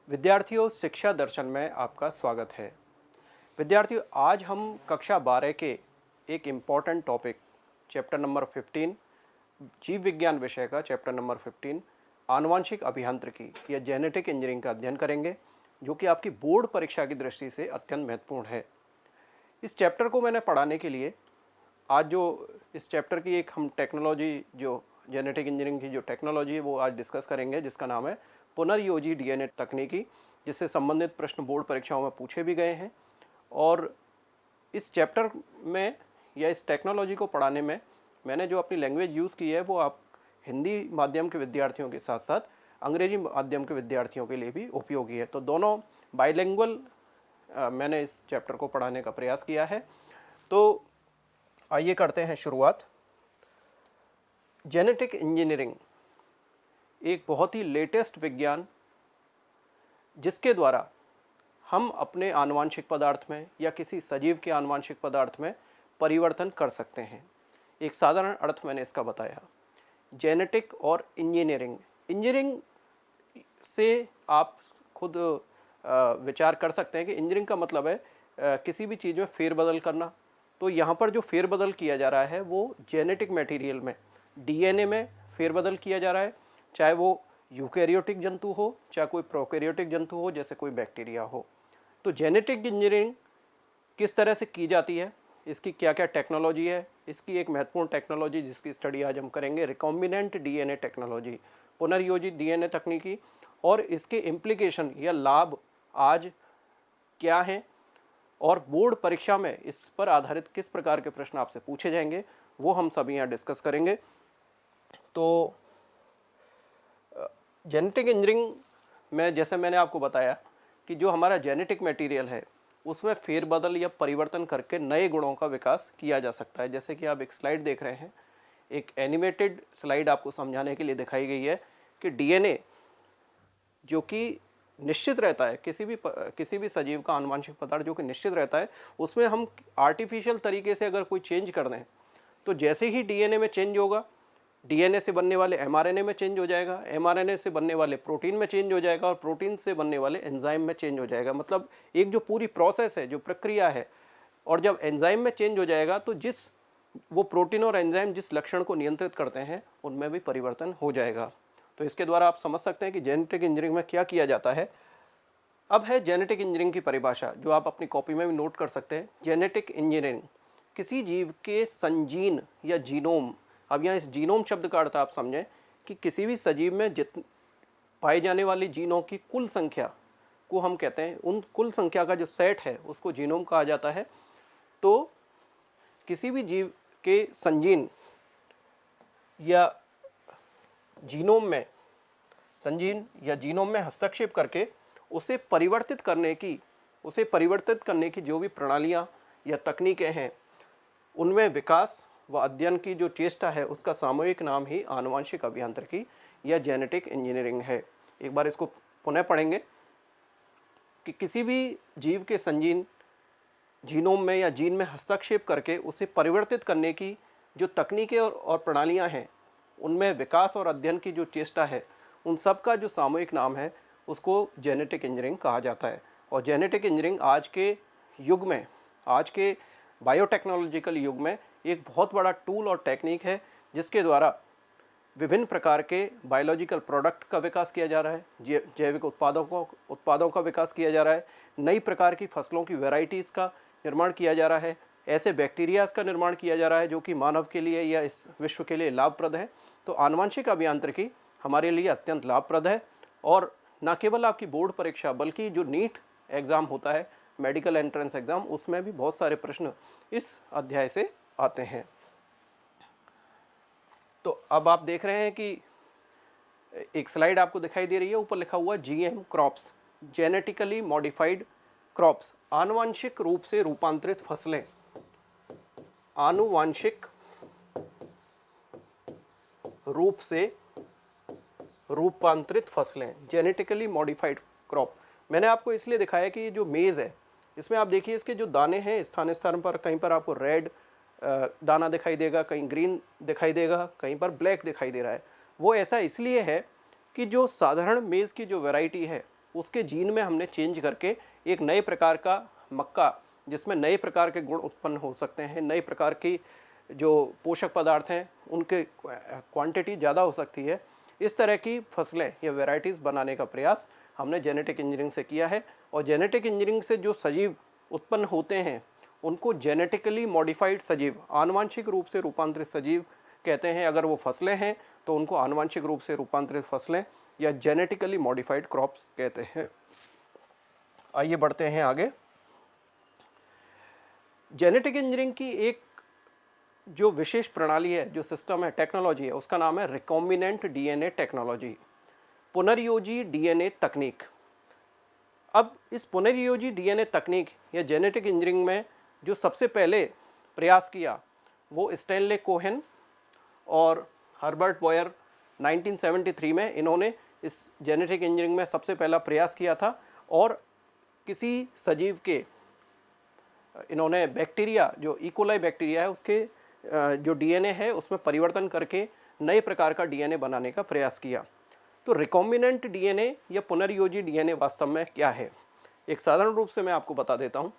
विद्यार्थियों, शिक्षा दर्शन में आपका स्वागत है। विद्यार्थियों, आज हम कक्षा 12 के एक इम्पॉर्टेंट टॉपिक चैप्टर नंबर 15 जीव विज्ञान विषय का चैप्टर नंबर 15 आनुवांशिक अभियांत्रिकी या जेनेटिक इंजीनियरिंग का अध्ययन करेंगे, जो कि आपकी बोर्ड परीक्षा की दृष्टि से अत्यंत महत्वपूर्ण है। इस चैप्टर को मैंने पढ़ाने के लिए आज जो इस चैप्टर की एक हम टेक्नोलॉजी, जो जेनेटिक इंजीनियरिंग की जो टेक्नोलॉजी है, वो आज डिस्कस करेंगे, जिसका नाम है पुनर्योजी डीएनए तकनीकी, जिससे संबंधित प्रश्न बोर्ड परीक्षाओं में पूछे भी गए हैं। और इस चैप्टर में या इस टेक्नोलॉजी को पढ़ाने में मैंने जो अपनी लैंग्वेज यूज़ की है, वो आप हिंदी माध्यम के विद्यार्थियों के साथ साथ अंग्रेजी माध्यम के विद्यार्थियों के लिए भी उपयोगी है। तो दोनों बाइलिंगुअल मैंने इस चैप्टर को पढ़ाने का प्रयास किया है। तो आइए करते हैं शुरुआत। जेनेटिक इंजीनियरिंग एक बहुत ही लेटेस्ट विज्ञान, जिसके द्वारा हम अपने आनुवांशिक पदार्थ में या किसी सजीव के आनुवांशिक पदार्थ में परिवर्तन कर सकते हैं। एक साधारण अर्थ मैंने इसका बताया। जेनेटिक और इंजीनियरिंग से आप खुद विचार कर सकते हैं कि इंजीनियरिंग का मतलब है किसी भी चीज़ में फेरबदल करना। तो यहाँ पर जो फेरबदल किया जा रहा है वो जेनेटिक मटेरियल में, डीएनए में फेरबदल किया जा रहा है, चाहे वो यूकैरियोटिक जंतु हो, चाहे कोई प्रोकैरियोटिक जंतु हो, जैसे कोई बैक्टीरिया हो। तो जेनेटिक इंजीनियरिंग किस तरह से की जाती है, इसकी क्या क्या टेक्नोलॉजी है, इसकी एक महत्वपूर्ण टेक्नोलॉजी जिसकी स्टडी आज हम करेंगे, रिकॉम्बिनेंट डीएनए टेक्नोलॉजी, पुनर्योजित डीएनए तकनीकी, और इसके इम्प्लीकेशन या लाभ आज क्या हैं, और बोर्ड परीक्षा में इस पर आधारित किस प्रकार के प्रश्न आपसे पूछे जाएंगे, वो हम सभी यहाँ डिस्कस करेंगे। तो जेनेटिक इंजीनियरिंग में, जैसे मैंने आपको बताया कि जो हमारा जेनेटिक मटेरियल है, उसमें फेरबदल या परिवर्तन करके नए गुणों का विकास किया जा सकता है। जैसे कि आप एक स्लाइड देख रहे हैं, एक एनिमेटेड स्लाइड आपको समझाने के लिए दिखाई गई है कि डीएनए जो कि निश्चित रहता है, किसी भी सजीव का आनुवंशिक पदार्थ जो कि निश्चित रहता है, उसमें हम आर्टिफिशियल तरीके से अगर कोई चेंज कर दें, तो जैसे ही डीएनए में चेंज होगा, डीएनए से बनने वाले एमआरएनए में चेंज हो जाएगा, एमआरएनए से बनने वाले प्रोटीन में चेंज हो जाएगा, और प्रोटीन से बनने वाले एंजाइम में चेंज हो जाएगा। मतलब एक जो पूरी प्रोसेस है, जो प्रक्रिया है, और जब एंजाइम में चेंज हो जाएगा तो वो प्रोटीन और एंजाइम जिस लक्षण को नियंत्रित करते हैं, उनमें भी परिवर्तन हो जाएगा। तो इसके द्वारा आप समझ सकते हैं कि जेनेटिक इंजीनियरिंग में क्या किया जाता है। अब है जेनेटिक इंजीनियरिंग की परिभाषा, जो आप अपनी कॉपी में भी नोट कर सकते हैं। जेनेटिक इंजीनियरिंग किसी जीव के संजीन या जीनोम, अब यहाँ इस जीनोम शब्द का अर्थ आप समझें कि किसी भी सजीव में पाए जाने वाली जीनों की कुल संख्या को हम कहते हैं, उन कुल संख्या का जो सेट है उसको जीनोम कहा जाता है। तो किसी भी जीव के संजीन या जीनोम में हस्तक्षेप करके उसे परिवर्तित करने की जो भी प्रणालियाँ या तकनीकें हैं, उनमें विकास व अध्ययन की जो चेष्टा है, उसका सामूहिक नाम ही आनुवंशिक अभियांत्रिकी या जेनेटिक इंजीनियरिंग है। एक बार इसको पुनः पढ़ेंगे कि किसी भी जीव के संजीन, जीनोम में या जीन में हस्तक्षेप करके उसे परिवर्तित करने की जो तकनीकें और प्रणालियां हैं, उनमें विकास और अध्ययन की जो चेष्टा है, उन सब का जो सामूहिक नाम है, उसको जेनेटिक इंजीनियरिंग कहा जाता है। और जेनेटिक इंजीनियरिंग आज के युग में, आज के बायोटेक्नोलॉजिकल युग में एक बहुत बड़ा टूल और टेक्निक है, जिसके द्वारा विभिन्न प्रकार के बायोलॉजिकल प्रोडक्ट का विकास किया जा रहा है, जैविक उत्पादों का विकास किया जा रहा है, नई प्रकार की फसलों की वैरायटीज़ का निर्माण किया जा रहा है, ऐसे बैक्टीरियाज का निर्माण किया जा रहा है जो कि मानव के लिए या इस विश्व के लिए लाभप्रद है। तो आनुवंशिक अभियांत्रिकी हमारे लिए अत्यंत लाभप्रद है। और न केवल आपकी बोर्ड परीक्षा, बल्कि जो नीट एग्ज़ाम होता है, मेडिकल एंट्रेंस एग्ज़ाम, उसमें भी बहुत सारे प्रश्न इस अध्याय से आते हैं। तो अब आप देख रहे हैं कि एक स्लाइड आपको दिखाई दे रही है, ऊपर लिखा हुआ GM crops, genetically modified crops, आनुवंशिक रूप से रूपांतरित फसलें, आनुवंशिक रूप से रूपांतरित फसलें, जेनेटिकली मॉडिफाइड क्रॉप। मैंने आपको इसलिए दिखाया कि ये जो मेज़ है, इसमें आप देखिए इसके जो दाने हैं, स्थान स्थान पर कहीं पर आपको रेड दाना दिखाई देगा, कहीं ग्रीन दिखाई देगा, कहीं पर ब्लैक दिखाई दे रहा है। वो ऐसा इसलिए है कि जो साधारण मेज़ की जो वैरायटी है, उसके जीन में हमने चेंज करके एक नए प्रकार का मक्का, जिसमें नए प्रकार के गुण उत्पन्न हो सकते हैं, नए प्रकार की जो पोषक पदार्थ हैं उनके क्वांटिटी ज़्यादा हो सकती है, इस तरह की फसलें या वैरायटीज़ बनाने का प्रयास हमने जेनेटिक इंजीनियरिंग से किया है। और जेनेटिक इंजीनियरिंग से जो सजीव उत्पन्न होते हैं उनको जेनेटिकली मॉडिफाइड सजीव, आनुवांशिक रूप से रूपांतरित सजीव कहते हैं। अगर वो फसलें हैं तो उनको आनुवांशिक रूप से रूपांतरित फसलें या जेनेटिकली मॉडिफाइड क्रॉप्स कहते हैं। आइए बढ़ते हैं आगे। जेनेटिक इंजीनियरिंग की एक जो विशेष प्रणाली है, जो सिस्टम है, टेक्नोलॉजी है, उसका नाम है रिकॉम्बिनेंट डीएनए टेक्नोलॉजी, पुनर्योजी डीएनए तकनीक। अब इस पुनर्योजी डीएनए तकनीक या जेनेटिक इंजीनियरिंग में जो सबसे पहले प्रयास किया वो स्टैनले कोहेन और हर्बर्ट बॉयर 1973 में इन्होंने इस जेनेटिक इंजीनियरिंग में सबसे पहला प्रयास किया था। और किसी सजीव के इन्होंने बैक्टीरिया, जो इकोलाई बैक्टीरिया है, उसके जो डीएनए है उसमें परिवर्तन करके नए प्रकार का डीएनए बनाने का प्रयास किया। तो रिकॉम्बिनेंट डीएनए या पुनर्योजी डीएनए वास्तव में क्या है? एक साधारण रूप से मैं आपको बता देता हूं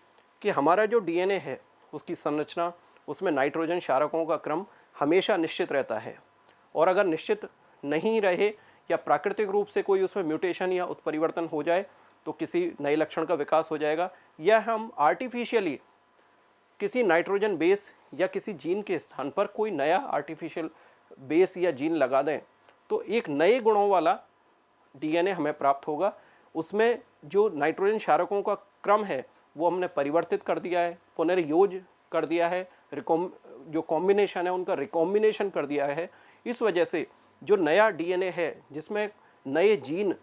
कि हमारा जो डीएनए है उसकी संरचना, उसमें नाइट्रोजन क्षारकों का क्रम हमेशा निश्चित रहता है। और अगर निश्चित नहीं रहे या प्राकृतिक रूप से कोई उसमें म्यूटेशन या उत्परिवर्तन हो जाए तो किसी नए लक्षण का विकास हो जाएगा। या हम आर्टिफिशियली किसी नाइट्रोजन बेस या किसी जीन के स्थान पर कोई नया आर्टिफिशियल बेस या जीन लगा दें तो एक नए गुणों वाला डीएनए हमें प्राप्त होगा। उसमें जो नाइट्रोजन क्षारकों का क्रम है वो हमने परिवर्तित कर दिया है, पुनर्योज कर दिया है, जो कॉम्बिनेशन है उनका रिकॉम्बिनेशन कर दिया है। इस वजह से जो नया डीएनए है जिसमें नए जीन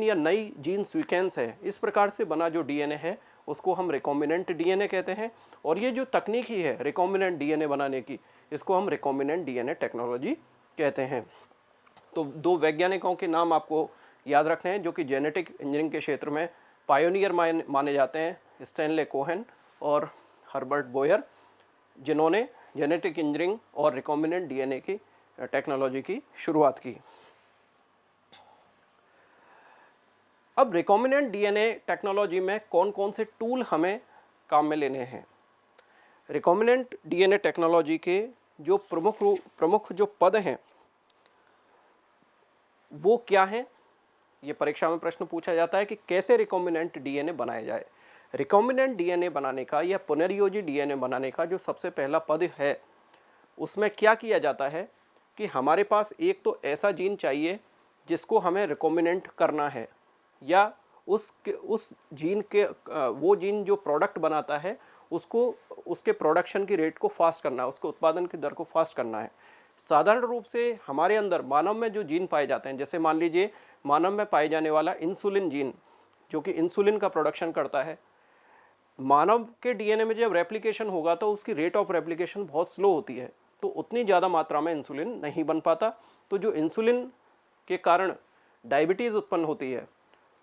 या नई जीन सीक्वेंस है, इस प्रकार से बना जो डीएनए है उसको हम रिकॉम्बिनेंट डीएनए कहते हैं। और ये जो तकनीक ही है रिकॉम्बिनेंट डीएनए बनाने की, इसको हम रिकॉम्बिनेंट डीएनए टेक्नोलॉजी कहते हैं। तो दो वैज्ञानिकों के नाम आपको याद रखने हैं जो कि जेनेटिक इंजीनियरिंग के क्षेत्र में पायोनियर माने जाते हैं, स्टैनले कोहेन और हर्बर्ट बॉयर, जिन्होंने जेनेटिक इंजीनियरिंग और रिकॉम्बिनेंट डीएनए की टेक्नोलॉजी की शुरुआत की। अब रिकॉम्बिनेंट डीएनए टेक्नोलॉजी में कौन कौन से टूल हमें काम में लेने हैं? रिकॉम्बिनेंट डीएनए टेक्नोलॉजी के जो प्रमुख जो पद हैं वो क्या हैं? ये परीक्षा में प्रश्न पूछा जाता है कि कैसे रिकॉम्बिनेंट डीएनए बनाया जाए। रिकॉम्बिनेंट डीएनए बनाने का या पुनर्योजी डीएनए बनाने का जो सबसे पहला पद है उसमें क्या किया जाता है कि हमारे पास एक तो ऐसा जीन चाहिए जिसको हमें रिकॉम्बिनेंट करना है, या उस जीन के वो जीन जो प्रोडक्ट बनाता है उसको उसके प्रोडक्शन की रेट को फास्ट करना है, उसके उत्पादन की दर को फास्ट करना है। साधारण रूप से हमारे अंदर मानव में जो जीन पाए जाते हैं, जैसे मान लीजिए मानव में पाए जाने वाला इंसुलिन जीन जो कि इंसुलिन का प्रोडक्शन करता है, मानव के डीएनए में जब रेप्लिकेशन होगा तो उसकी रेट ऑफ रेप्लिकेशन बहुत स्लो होती है, तो उतनी ज़्यादा मात्रा में इंसुलिन नहीं बन पाता। तो जो इंसुलिन के कारण डायबिटीज़ उत्पन्न होती है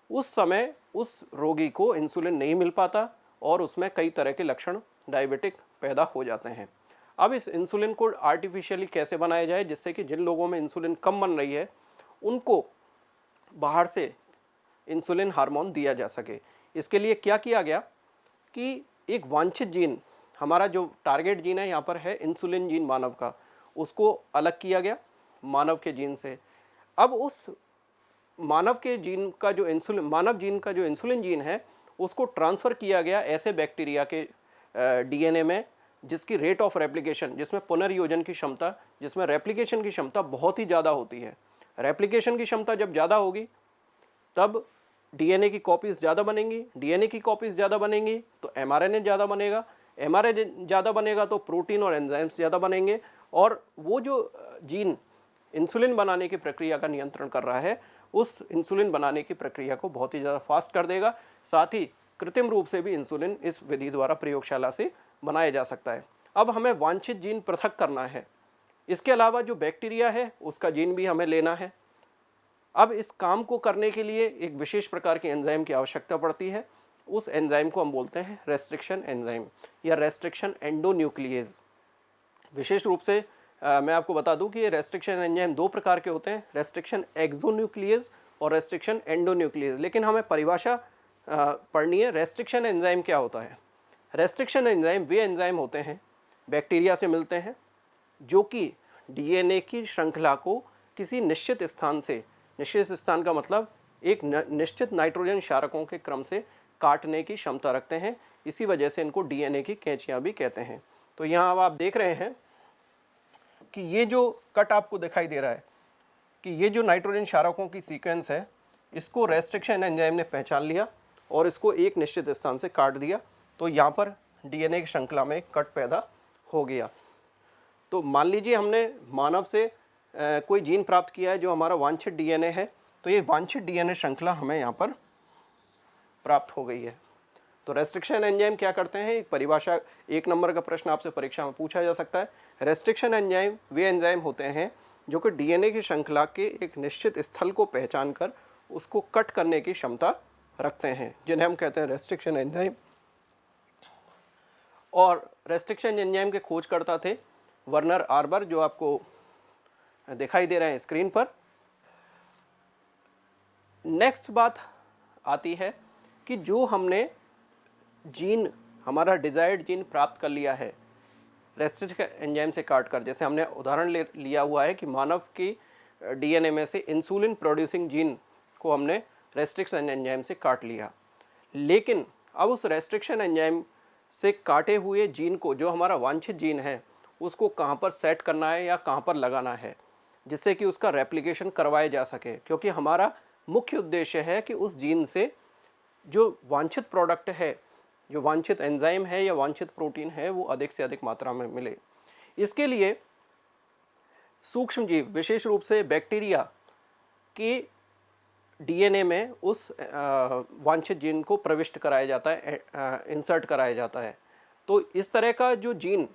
उस समय उस रोगी को इंसुलिन नहीं मिल पाता और उसमें कई तरह के लक्षण डायबिटिक पैदा हो जाते हैं। अब इस इंसुलिन को आर्टिफिशियली कैसे बनाया जाए जिससे कि जिन लोगों में इंसुलिन कम बन रही है उनको बाहर से इंसुलिन हार्मोन दिया जा सके। इसके लिए क्या किया गया कि एक वांछित जीन, हमारा जो टारगेट जीन है यहाँ पर है इंसुलिन जीन मानव का, उसको अलग किया गया मानव के जीन से। अब उस मानव जीन का जो इंसुलिन जीन है उसको ट्रांसफ़र किया गया ऐसे बैक्टीरिया के डीएनए में जिसकी रेट ऑफ रेप्लिकेशन, जिसमें पुनर्योजन की क्षमता, जिसमें रेप्लिकेशन की क्षमता बहुत ही ज़्यादा होती है। रेप्लिकेशन की क्षमता जब ज़्यादा होगी तब डीएनए की कॉपीज़ ज़्यादा बनेंगी, डीएनए की कॉपीज़ ज़्यादा बनेंगी तो एमआरएनए ज़्यादा बनेगा, एमआरएनए ज़्यादा बनेगा तो प्रोटीन और एंजाइम्स ज़्यादा बनेंगे, और वो जो जीन इंसुलिन बनाने की प्रक्रिया का नियंत्रण कर रहा है उस इंसुलिन बनाने की प्रक्रिया को बहुत ही ज़्यादा फास्ट कर देगा। साथ ही कृत्रिम रूप से भी इंसुलिन इस विधि द्वारा प्रयोगशाला से बनाया जा सकता है। अब हमें वांछित जीन पृथक करना है, इसके अलावा जो बैक्टीरिया है उसका जीन भी हमें लेना है। अब इस काम को करने के लिए एक विशेष प्रकार के एंजाइम की आवश्यकता पड़ती है। उस एंजाइम को हम बोलते हैं रेस्ट्रिक्शन एंजाइम या रेस्ट्रिक्शन एंडोन्यूक्लिएज। विशेष रूप से मैं आपको बता दूं कि ये रेस्ट्रिक्शन एंजाइम दो प्रकार के होते हैं, रेस्ट्रिक्शन एक्सोन्यूक्लिएज और रेस्ट्रिक्शन एंडोन्यूक्लियस। लेकिन हमें परिभाषा पढ़नी है, रेस्ट्रिक्शन एंजाइम क्या होता है। रेस्ट्रिक्शन एंजाइम वे एंजाइम होते हैं, बैक्टीरिया से मिलते हैं, जो कि डीएनए की श्रृंखला को किसी निश्चित स्थान से, निश्चित स्थान का मतलब एक निश्चित नाइट्रोजन क्षारकों के क्रम से काटने की क्षमता रखते हैं। इसी वजह से इनको डीएनए की कैंचियाँ भी कहते हैं। तो यहाँ अब आप देख रहे हैं कि ये जो कट आपको दिखाई दे रहा है कि ये जो नाइट्रोजन क्षारकों की सीक्वेंस है, इसको रेस्ट्रिक्शन एंजाइम ने पहचान लिया और इसको एक निश्चित स्थान से काट दिया। तो यहाँ पर डीएनए की श्रृंखला में एक कट पैदा हो गया। तो मान लीजिए हमने मानव से कोई जीन प्राप्त किया है जो हमारा वांछित डीएनए है, तो ये वांछित डीएनए श्रृंखला हमें यहाँ पर प्राप्त हो गई है। तो रेस्ट्रिक्शन एंजाइम क्या करते हैं, एक परिभाषा, 1 नंबर का प्रश्न आपसे परीक्षा में पूछा जा सकता है। रेस्ट्रिक्शन एंजाइम वे एंजाइम होते हैं जो कि डीएनए की श्रृंखला के एक निश्चित स्थल को पहचान कर उसको कट करने की क्षमता रखते हैं, जिन्हें हम कहते हैं रेस्ट्रिक्शन एंजाइम। और रेस्ट्रिक्शन एंजाइम के खोजकर्ता थे वर्नर आर्बर, जो आपको दिखाई दे रहे हैं स्क्रीन पर। नेक्स्ट बात आती है कि जो हमने जीन, हमारा डिजायर्ड जीन प्राप्त कर लिया है रेस्ट्रिक्शन एंजाइम से काट कर, जैसे हमने उदाहरण लिया हुआ है कि मानव की डीएनए में से इंसुलिन प्रोड्यूसिंग जीन को हमने रेस्ट्रिक्शन एंजाइम से काट लिया। लेकिन अब उस रेस्ट्रिक्शन एंजाइम से काटे हुए जीन को, जो हमारा वांछित जीन है, उसको कहाँ पर सेट करना है या कहाँ पर लगाना है जिससे कि उसका रेप्लिकेशन करवाया जा सके। क्योंकि हमारा मुख्य उद्देश्य है कि उस जीन से जो वांछित प्रोडक्ट है, जो वांछित एंजाइम है या वांछित प्रोटीन है, वो अधिक से अधिक मात्रा में मिले। इसके लिए सूक्ष्म जीव, विशेष रूप से बैक्टीरिया के डीएनए में उस वांछित जीन को प्रविष्ट कराया जाता है, इंसर्ट कराया जाता है। तो इस तरह का जो जीन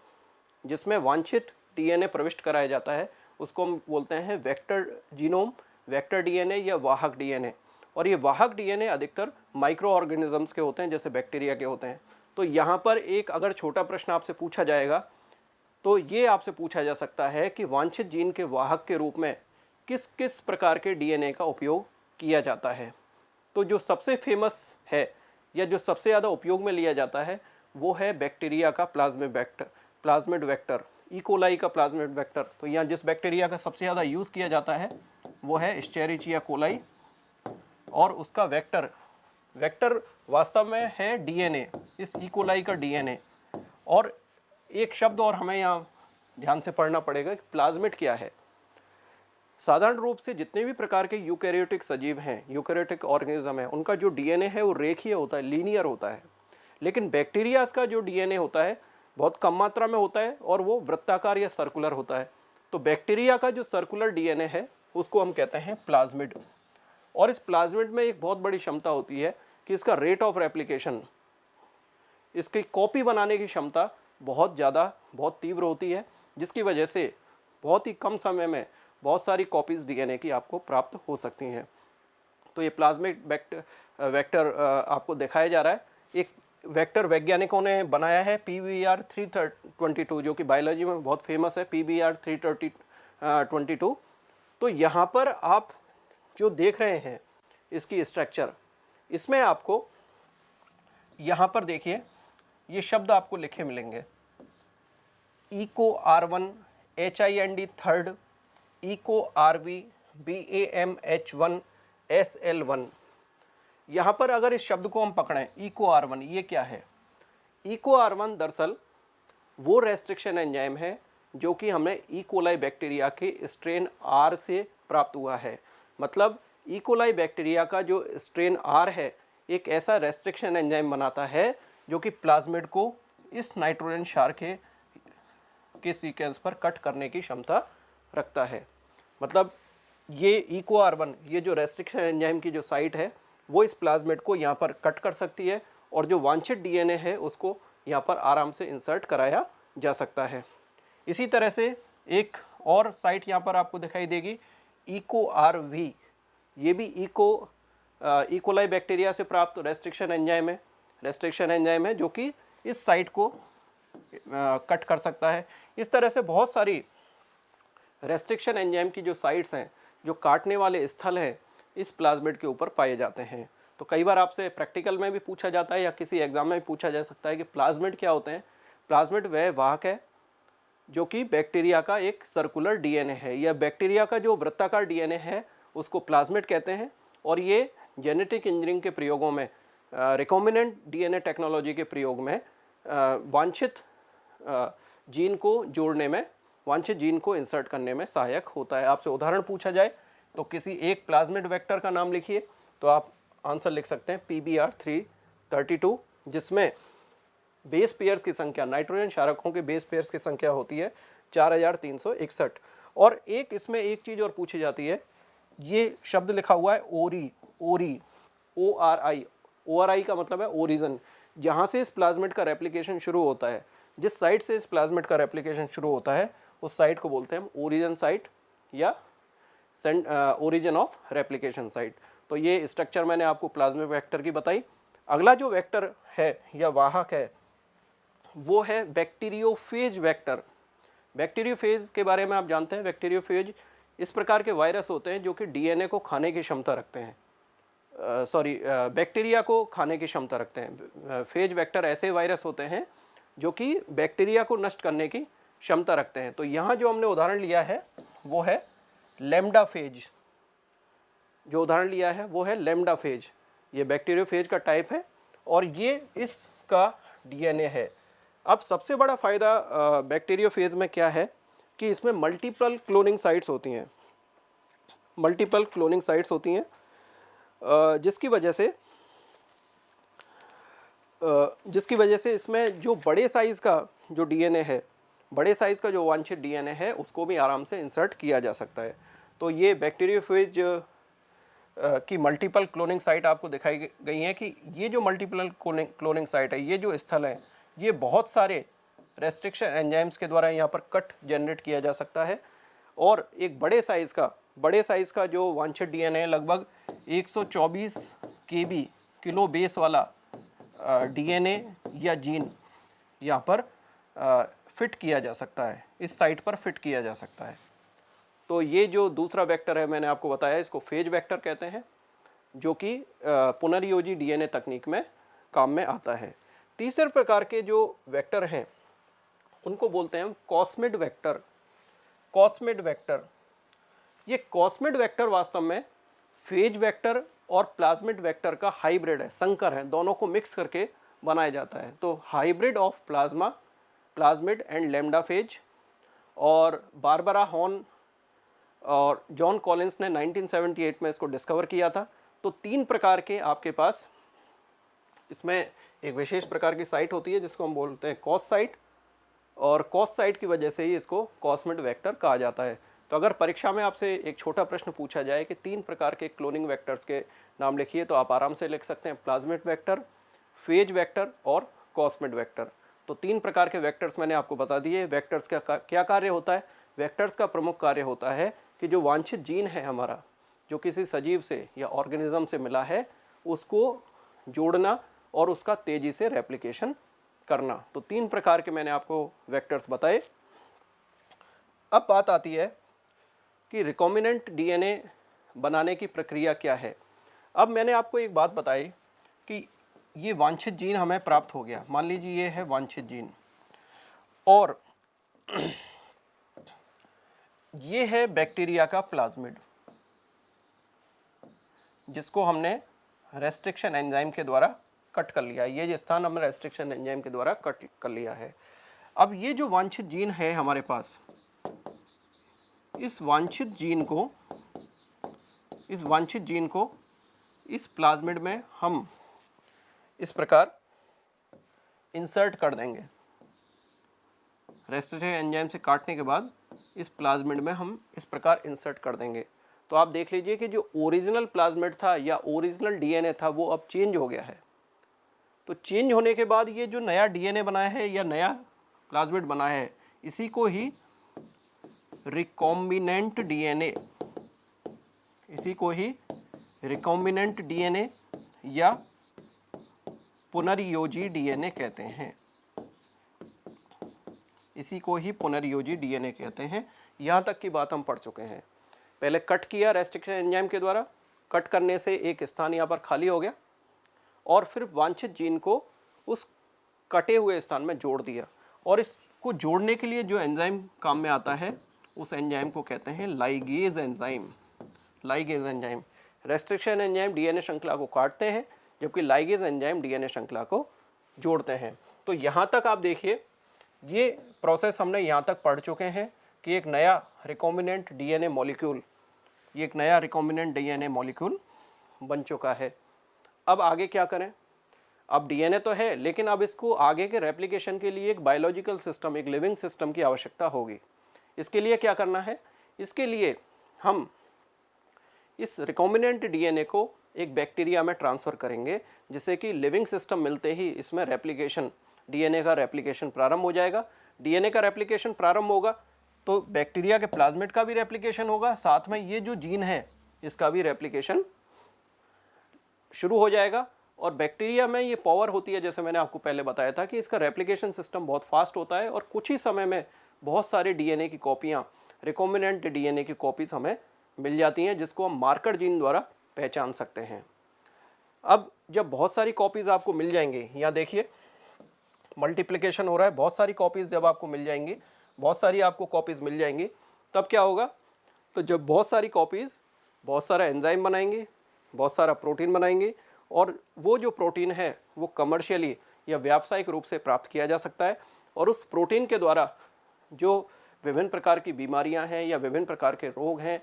जिसमें वांछित डीएनए प्रविष्ट कराया जाता है उसको हम बोलते हैं वेक्टर जीनोम, वेक्टर डीएनए या वाहक डीएनए। और ये वाहक डीएनए अधिकतर माइक्रो ऑर्गेनिजम्स के होते हैं, जैसे बैक्टीरिया के होते हैं। तो यहाँ पर एक अगर छोटा प्रश्न आपसे पूछा जाएगा तो ये आपसे पूछा जा सकता है कि वांछित जीन के वाहक के रूप में किस किस प्रकार के डीएनए का उपयोग किया जाता है। तो जो सबसे फेमस है या जो सबसे ज़्यादा उपयोग में लिया जाता है वो है बैक्टीरिया का प्लाज्मिड वेक्टर, इकोलाई का प्लाज्मिड वेक्टर। तो यहाँ जिस बैक्टीरिया का सबसे ज़्यादा यूज़ किया जाता है वो है एस्चेरिचिया कोलाई, और उसका वेक्टर वास्तव में है डीएनए, इस इकोलाई का डीएनए। और एक शब्द और हमें यहाँ ध्यान से पढ़ना पड़ेगा कि प्लाज्मिड क्या है। साधारण रूप से जितने भी प्रकार के यूकैरियोटिक सजीव हैं, यूकैरियोटिक ऑर्गेनिज्म है, उनका जो डीएनए है वो रेखीय होता है, लीनियर होता है। लेकिन बैक्टीरिया का जो डीएनए होता है बहुत कम मात्रा में होता है और वो वृत्ताकार या सर्कुलर होता है। तो बैक्टीरिया का जो सर्कुलर डीएनए है उसको हम कहते हैं प्लाज्मिड। और इस प्लाज्मिड में एक बहुत बड़ी क्षमता होती है कि इसका रेट ऑफ रेप्लिकेशन, इसकी कॉपी बनाने की क्षमता बहुत ज़्यादा, बहुत तीव्र होती है, जिसकी वजह से बहुत ही कम समय में बहुत सारी कॉपीज़ डीएनए की आपको प्राप्त हो सकती हैं। तो ये प्लाज्मिड वेक्टर आपको दिखाया जा रहा है। एक वेक्टर वैज्ञानिकों ने बनाया है PBR 322, जो कि बायोलॉजी में बहुत फेमस है, PBR 322। तो यहाँ पर आप जो देख रहे हैं इसकी स्ट्रक्चर, इसमें आपको यहाँ पर देखिए ये शब्द आपको लिखे मिलेंगे, Eco R1 HIND third, Eco RV BAMH1 SL1। यहाँ पर अगर इस शब्द को हम पकड़ें, इको R1, ये क्या है? इको R1 दरअसल वो रेस्ट्रिक्शन एंजाइम है जो कि हमें इकोलाई बैक्टीरिया के स्ट्रेन R से प्राप्त हुआ है। मतलब इकोलाई बैक्टीरिया का जो स्ट्रेन R है एक ऐसा रेस्ट्रिक्शन एंजाइम बनाता है जो कि प्लाज्मिड को इस नाइट्रोजन क्षार के सीक्वेंस पर कट करने की क्षमता रखता है। मतलब ये इको R1, ये जो रेस्ट्रिक्शन एंजाइम की जो साइट है वो इस प्लाज्मिड को यहाँ पर कट कर सकती है और जो वांछित डीएनए है उसको यहाँ पर आराम से इंसर्ट कराया जा सकता है। इसी तरह से एक और साइट यहाँ पर आपको दिखाई देगी, इको RV। ये भी इकोलाई बैक्टीरिया से प्राप्त रेस्ट्रिक्शन एंजाइम है जो कि इस साइट को कट कर सकता है। इस तरह से बहुत सारी रेस्ट्रिक्शन एंजाइम की जो साइट्स हैं, जो काटने वाले स्थल हैं, इस प्लाज्मिड के ऊपर पाए जाते हैं। तो कई बार आपसे प्रैक्टिकल में भी पूछा जाता है या किसी एग्जाम में भी पूछा जा सकता है कि प्लाज्मिड क्या होते हैं। प्लाज्मिड वह वाहक है जो कि बैक्टीरिया का एक सर्कुलर डीएनए है, या बैक्टीरिया का जो वृत्ताकार डीएनए है उसको प्लाज्मिड कहते हैं। और ये जेनेटिक इंजीनियरिंग के प्रयोगों में, रिकॉम्बिनेंट डीएनए टेक्नोलॉजी के प्रयोग में वांछित जीन को जोड़ने में, वांछित जीन को इंसर्ट करने में सहायक होता है। आपसे उदाहरण पूछा जाए तो किसी एक प्लाज्मिड वेक्टर का नाम लिखिए, तो आप आंसर लिख सकते हैं PBr332, जिसमें बेस पेयर्स की संख्या, नाइट्रोजन क्षारकों के बेस पेयर्स की संख्या होती है 4361। और एक इसमें एक चीज़ और पूछी जाती है, ये शब्द लिखा हुआ है ओरी, ओरी, ORI का मतलब है ओरिजिन। जहाँ से इस प्लाज्मिड का रेप्लिकेशन शुरू होता है, जिस साइट से इस प्लाज्मिड का रेप्लिकेशन शुरू होता है, उस साइट को बोलते हैं हम ओरिजिन साइट या ओरिजिन ऑफ रेप्लिकेशन साइट। तो ये स्ट्रक्चर मैंने आपको प्लाज्मिड वेक्टर की बताई। अगला जो वेक्टर है या वाहक है वो है बैक्टीरियोफेज वेक्टर। बैक्टीरियोफेज के बारे में आप जानते हैं। बैक्टीरियोफेज इस प्रकार के वायरस होते हैं जो कि डीएनए को खाने की क्षमता रखते हैं, बैक्टीरिया को खाने की क्षमता रखते हैं। फेज वेक्टर ऐसे वायरस होते हैं जो कि बैक्टीरिया को नष्ट करने की क्षमता रखते हैं। तो यहाँ जो हमने उदाहरण लिया है वो है लैम्डा फेज। जो उदाहरण लिया है वो है लैम्डा फेज। ये बैक्टीरियोफेज का टाइप है और ये इसका डीएनए है। अब सबसे बड़ा फ़ायदा बैक्टीरियोफेज में क्या है कि इसमें मल्टीपल क्लोनिंग साइट्स होती हैं। मल्टीपल क्लोनिंग साइट्स होती हैं जिसकी वजह से इसमें जो बड़े साइज़ का जो डीएनए है, बड़े साइज़ का जो वांछित डीएनए है उसको भी आराम से इंसर्ट किया जा सकता है। तो ये बैक्टीरियोफेज की मल्टीपल क्लोनिंग साइट आपको दिखाई गई है कि ये जो मल्टीपल क्लोनिंग साइट है, ये जो स्थल है, ये बहुत सारे रेस्ट्रिक्शन एंजाइम्स के द्वारा यहाँ पर कट जनरेट किया जा सकता है। और एक बड़े साइज़ का जो वांछित डीएनए लगभग 124 KB किलो बेस वाला डीएनए या जीन यहाँ पर फिट किया जा सकता है, इस साइट पर फिट किया जा सकता है। तो ये जो दूसरा वेक्टर है मैंने आपको बताया, इसको फेज वेक्टर कहते हैं, जो कि पुनर्योजी डीएनए तकनीक में काम में आता है। तीसरे प्रकार के जो वेक्टर हैं उनको बोलते हैं कॉस्मिड वेक्टर। कॉस्मिड वेक्टर, ये कॉस्मिड वेक्टर वास्तव में फेज वेक्टर और प्लाज्मिड वेक्टर का हाइब्रिड है, संकर है, दोनों को मिक्स करके बनाया जाता है। तो hybrid of plasmid and lambda phase. और बारबरा हॉर्न और जॉन कॉलिंस ने 1978 में इसको डिस्कवर किया था। तो 3 प्रकार के आपके पास इसमें एक विशेष प्रकार की साइट होती है जिसको हम बोलते हैं कॉस साइट, और कॉस साइट की वजह से ही इसको कॉस्मिड वेक्टर कहा जाता है। तो अगर परीक्षा में आपसे एक छोटा प्रश्न पूछा जाए कि 3 प्रकार के क्लोनिंग वेक्टर्स के नाम लिखिए, तो आप आराम से लिख सकते हैं प्लाज्मिड वेक्टर, फेज वेक्टर और कॉस्मिड वेक्टर। तो 3 प्रकार के वेक्टर्स मैंने आपको बता दिए। वेक्टर्स का क्या कार्य होता है? वेक्टर्स का प्रमुख कार्य होता है कि जो वांछित जीन है हमारा, जो किसी सजीव से या ऑर्गेनिज्म से मिला है, उसको जोड़ना और उसका तेजी से रेप्लिकेशन करना। तो 3 प्रकार के मैंने आपको वेक्टर्स बताए। अब बात आती है कि रिकॉम्बिनेंट डीएनए बनाने की प्रक्रिया क्या है। अब मैंने आपको एक बात बताई कि ये वांछित जीन हमें प्राप्त हो गया। मान लीजिए ये है वांछित जीन और ये है बैक्टीरिया का प्लाज्मिड, जिसको हमने रेस्ट्रिक्शन एंजाइम के द्वारा कट कर लिया। ये जो स्थान हमने रेस्ट्रिक्शन एंजाइम के द्वारा कट कर लिया है। अब ये जो वांछित जीन है हमारे पास, इस वांछित जीन को इस प्लाज्मिड में हम इस प्रकार इंसर्ट कर देंगे। रेस्ट्रिक्शन एंजाइम से काटने के बाद इस प्लाज्मिड में हम इस प्रकार इंसर्ट कर देंगे। तो आप देख लीजिए कि जो ओरिजिनल प्लाज्मिड था या ओरिजिनल डीएनए था वो अब चेंज हो गया है। तो चेंज होने के बाद ये जो नया डीएनए बना है या नया प्लाज्मिड बना है, इसी को ही रिकॉम्बिनेंट डीएनए या पुनर्योजी डीएनए कहते हैं। इसी को ही पुनर्योजी डीएनए कहते हैं। यहाँ तक की बात हम पढ़ चुके हैं। पहले कट किया रेस्ट्रिक्शन एंजाइम के द्वारा, कट करने से एक स्थान यहाँ पर खाली हो गया और फिर वांछित जीन को उस कटे हुए स्थान में जोड़ दिया। और इसको जोड़ने के लिए जो एंजाइम काम में आता है उस एंजाइम को कहते हैं ligase enzyme. Ligase enzyme, restriction enzyme DNA श्रृंखला को काटते हैं, जबकि लाइगेज एंजाइम डीएनए श्रृंखला को जोड़ते हैं। तो यहाँ तक आप देखिए, ये प्रोसेस हमने यहाँ तक पढ़ चुके हैं कि एक नया रिकॉम्बिनेंट डीएनए मॉलिक्यूल, ये एक नया रिकॉम्बिनेंट डीएनए मॉलिक्यूल बन चुका है। अब आगे क्या करें? अब डीएनए तो है, लेकिन अब इसको आगे के रेप्लिकेशन के लिए एक बायोलॉजिकल सिस्टम, एक लिविंग सिस्टम की आवश्यकता होगी। इसके लिए क्या करना है? इसके लिए हम इस रिकॉम्बिनेंट डीएनए को एक बैक्टीरिया में ट्रांसफ़र करेंगे, जिससे कि लिविंग सिस्टम मिलते ही इसमें रेप्लिकेशन, डीएनए का रेप्लिकेशन प्रारंभ हो जाएगा। डीएनए का रेप्लिकेशन प्रारंभ होगा तो बैक्टीरिया के प्लाज्मिड का भी रेप्लिकेशन होगा, साथ में ये जो जीन है इसका भी रेप्लिकेशन शुरू हो जाएगा। और बैक्टीरिया में ये पावर होती है, जैसे मैंने आपको पहले बताया था कि इसका रेप्लिकेशन सिस्टम बहुत फास्ट होता है और कुछ ही समय में बहुत सारे डीएनए की कॉपियाँ, रिकॉम्बिनेंट डीएनए की कॉपीज हमें मिल जाती हैं, जिसको हम मार्कर जीन द्वारा पहचान सकते हैं। अब जब बहुत सारी कॉपीज़ आपको मिल जाएंगी, यहाँ देखिए मल्टीप्लिकेशन हो रहा है, बहुत सारी कॉपीज़ जब आपको मिल जाएंगी, बहुत सारी आपको कॉपीज़ मिल जाएंगी, तब क्या होगा? तो जब बहुत सारी कॉपीज़ बहुत सारा एंजाइम बनाएंगे, बहुत सारा प्रोटीन बनाएंगे, और वो जो प्रोटीन है वो कमर्शियली या व्यावसायिक रूप से प्राप्त किया जा सकता है। और उस प्रोटीन के द्वारा जो विभिन्न प्रकार की बीमारियां हैं या विभिन्न प्रकार के रोग हैं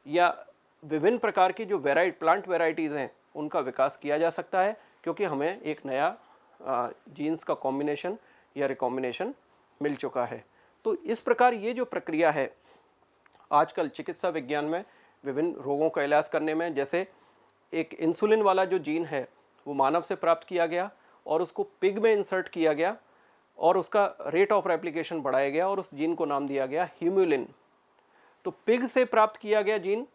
या विभिन्न प्रकार की जो प्लांट वेराइटीज़ हैं उनका विकास किया जा सकता है, क्योंकि हमें एक नया जीन्स का कॉम्बिनेशन या रिकॉम्बिनेशन मिल चुका है। तो इस प्रकार ये जो प्रक्रिया है आजकल चिकित्सा विज्ञान में विभिन्न रोगों का इलाज करने में, जैसे एक इंसुलिन वाला जो जीन है वो मानव से प्राप्त किया गया और उसको पिग में इंसर्ट किया गया और उसका रेट ऑफ रेप्लिकेशन बढ़ाया गया और उस जीन को नाम दिया गया ह्यूमुलिन। तो पिग से प्राप्त किया गया जीन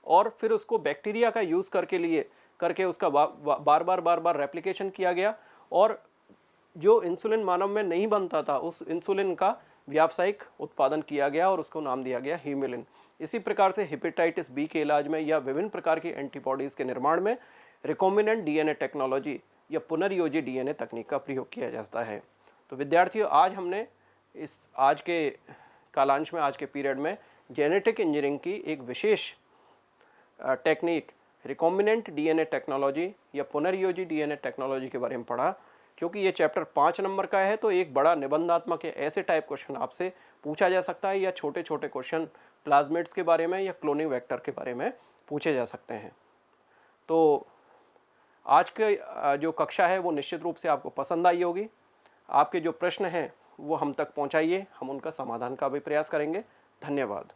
और फिर उसको बैक्टीरिया का यूज़ करके उसका बार बार रेप्लिकेशन किया गया और जो इंसुलिन मानव में नहीं बनता था उस इंसुलिन का व्यावसायिक उत्पादन किया गया और उसको नाम दिया गया ह्यूमुलिन। इसी प्रकार से हेपेटाइटिस बी के इलाज में या विभिन्न प्रकार की एंटीबॉडीज़ के निर्माण में रिकॉम्बिनेंट डीएनए टेक्नोलॉजी या पुनर्योजी डीएनए तकनीक का प्रयोग किया जाता है। तो विद्यार्थियों, आज हमने आज के कालांश में, आज के पीरियड में जेनेटिक इंजीनियरिंग की एक विशेष टेक्निक रिकॉम्बिनेंट डीएनए टेक्नोलॉजी या पुनर्योजी डीएनए टेक्नोलॉजी के बारे में पढ़ा। क्योंकि ये चैप्टर 5 नंबर का है तो एक बड़ा निबंधात्मक या ऐसे टाइप क्वेश्चन आपसे पूछा जा सकता है या छोटे छोटे क्वेश्चन प्लाज्मिड्स के बारे में या क्लोनिंग वेक्टर के बारे में पूछे जा सकते हैं। तो आज के जो कक्षा है वो निश्चित रूप से आपको पसंद आई होगी। आपके जो प्रश्न हैं वो हम तक पहुंचाइए, हम उनका समाधान का भी प्रयास करेंगे। धन्यवाद।